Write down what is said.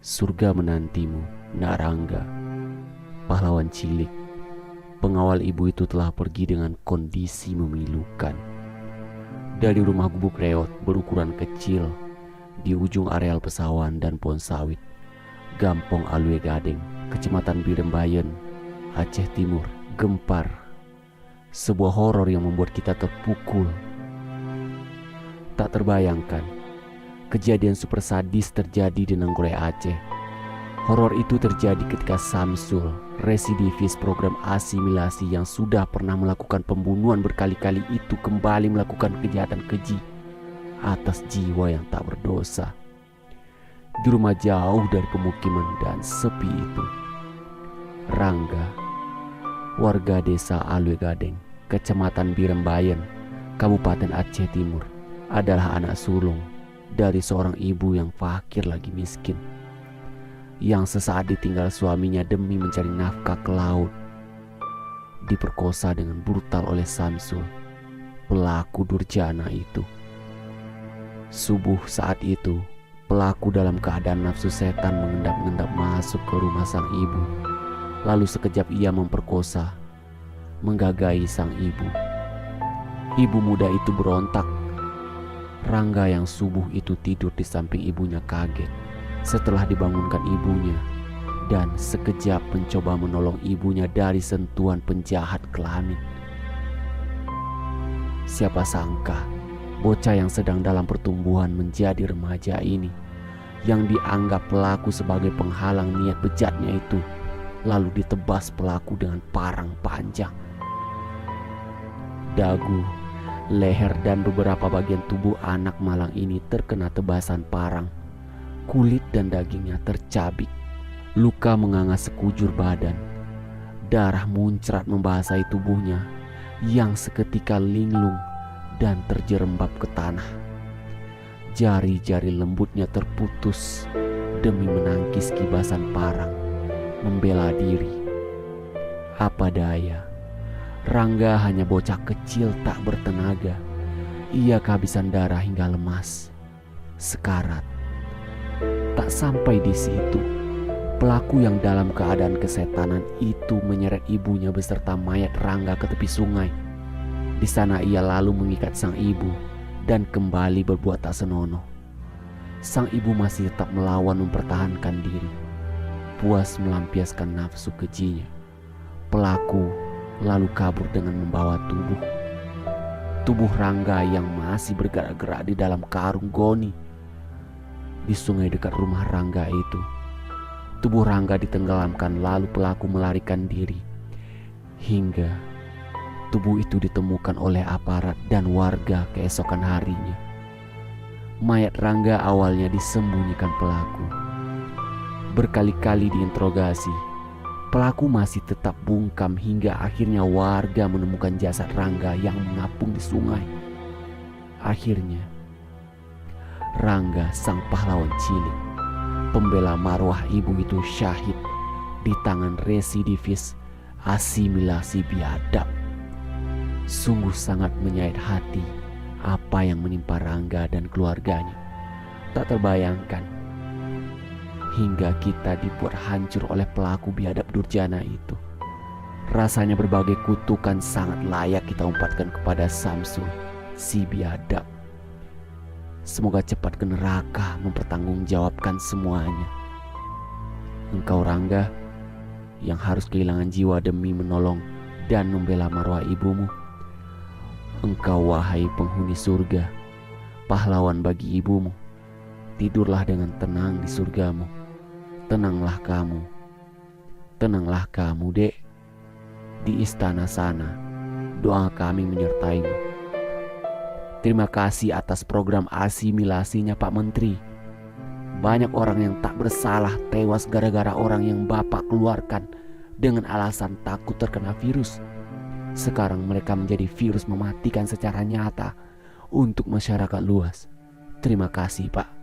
Surga menantimu, Nak Rangga. Pahlawan cilik, pengawal ibu itu telah pergi dengan kondisi memilukan. Dari rumah gubuk reot berukuran kecil di ujung areal Pesawan dan Pohon Sawit, Gampong Alue Gading, Kecamatan Birembayan, Aceh Timur, gempar. Sebuah horor yang membuat kita terpukul. Tak terbayangkan, kejadian super sadis terjadi di Nagraj Aceh. Horor itu terjadi ketika Samsul, residivis program asimilasi yang sudah pernah melakukan pembunuhan berkali-kali itu, kembali melakukan kejahatan keji atas jiwa yang tak berdosa. Di rumah jauh dari pemukiman dan sepi itu, Rangga, warga desa Alue Gading, Kecamatan Birembayan, Kabupaten Aceh Timur, adalah anak sulung dari seorang ibu yang fakir lagi miskin, yang sesaat ditinggal suaminya demi mencari nafkah ke laut. Diperkosa dengan brutal oleh Samsul, pelaku durjana itu. Subuh saat itu, pelaku dalam keadaan nafsu setan mengendap-endap masuk ke rumah sang ibu. Lalu sekejap ia memperkosa, menggagahi sang ibu. Ibu muda itu berontak. Rangga yang subuh itu tidur di samping ibunya kaget setelah dibangunkan ibunya, dan sekejap mencoba menolong ibunya dari sentuhan penjahat kelamin. Siapa sangka bocah yang sedang dalam pertumbuhan menjadi remaja ini, yang dianggap pelaku sebagai penghalang niat bejatnya itu, lalu ditebas pelaku dengan parang panjang. Dagu, leher dan beberapa bagian tubuh anak malang ini terkena tebasan parang. Kulit dan dagingnya tercabik, luka menganga sekujur badan. Darah muncrat membasahi tubuhnya yang seketika linglung dan terjerembab ke tanah. Jari-jari lembutnya terputus demi menangkis kibasan parang, membela diri. Apa daya, Rangga hanya bocah kecil tak bertenaga. Ia kehabisan darah hingga lemas, sekarat. Tak sampai di situ, pelaku yang dalam keadaan kesetanan itu menyeret ibunya beserta mayat Rangga ke tepi sungai. Di sana ia lalu mengikat sang ibu dan kembali berbuat tak senonoh. Sang ibu masih tetap melawan mempertahankan diri, puas melampiaskan nafsu kejinya. Pelaku lalu kabur dengan membawa tubuh Rangga yang masih bergerak-gerak di dalam karung goni. Di sungai dekat rumah Rangga itu, tubuh Rangga ditenggelamkan, lalu pelaku melarikan diri, hingga tubuh itu ditemukan oleh aparat dan warga keesokan harinya. Mayat Rangga awalnya disembunyikan pelaku. Berkali-kali diinterogasi, pelaku masih tetap bungkam hingga akhirnya warga menemukan jasad Rangga yang mengapung di sungai. Akhirnya, Rangga, sang pahlawan cilik, pembela marwah ibu itu, syahid di tangan residivis asimilasi biadab. Sungguh sangat menyayat hati apa yang menimpa Rangga dan keluarganya. Tak terbayangkan hingga kita dibuat hancur oleh pelaku biadab durjana itu. Rasanya berbagai kutukan sangat layak kita umpatkan kepada Samsul, si biadab. Semoga cepat ke neraka mempertanggungjawabkan semuanya. Engkau Rangga yang harus kehilangan jiwa demi menolong dan membela marwah ibumu. Engkau wahai penghuni surga, pahlawan bagi ibumu. Tidurlah dengan tenang di surgamu. Tenanglah kamu dek. Di istana sana, doa kami menyertaimu. Terima kasih atas program asimilasinya Pak Menteri. Banyak orang yang tak bersalah tewas gara-gara orang yang Bapak keluarkan dengan alasan takut terkena virus. Sekarang mereka menjadi virus mematikan secara nyata untuk masyarakat luas. Terima kasih Pak.